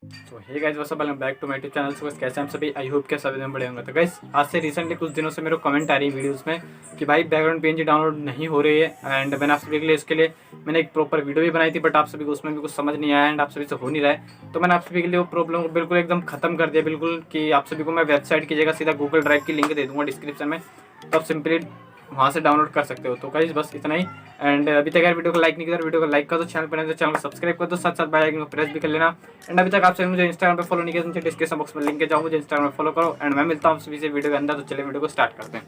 तो hey guys what's up, welcome back to my YouTube channel. So कैसे हम सभी, आई होप के सभी दिन बड़े होंगे। तो गाइस आज से रिसेंटली कुछ दिनों से मेरे को कमेंट आ रही है वीडियोस में कि भाई बैकग्राउंड पीएनजी डाउनलोड नहीं हो रही है। एंड मैंने आप सभी के लिए इसके लिए मैंने एक प्रॉपर वीडियो भी बनाई थी, बट आप सभी को उसमें भी कुछ समझ नहीं आया एंड आप सभी से हो नहीं रहा है। तो मैंने आप सभी के लिए वो प्रॉब्लम को बिल्कुल एकदम खत्म कर दिया, बिल्कुल कि आप सभी को मैं वेबसाइट की जगह सीधा गूगल ड्राइव की लिंक दे दूंगा डिस्क्रिप्शन में, तो आप सिंपली वहाँ से डाउनलोड कर सकते हो। तो गाइस बस इतना ही। एंड अभी तक यार वीडियो को लाइक नहीं किया तो वीडियो को लाइक कर दो, चैनल पर नहीं तो चैनल को सब्सक्राइब कर दो, साथ साथ बेल आइकन को प्रेस भी कर लेना। एंड अभी तक आपसे मुझे इंस्टाग्राम पे फॉलो नहीं किया तो नीचे डिस्क्रिप्शन बॉक्स में लिंक के जाओ, मुझे इंस्टाग्राम में फॉलो करो। एंड मैं मिलता हूँ सभी से वीडियो के अंदर। तो चलिए वीडियो को स्टार्ट करते हैं।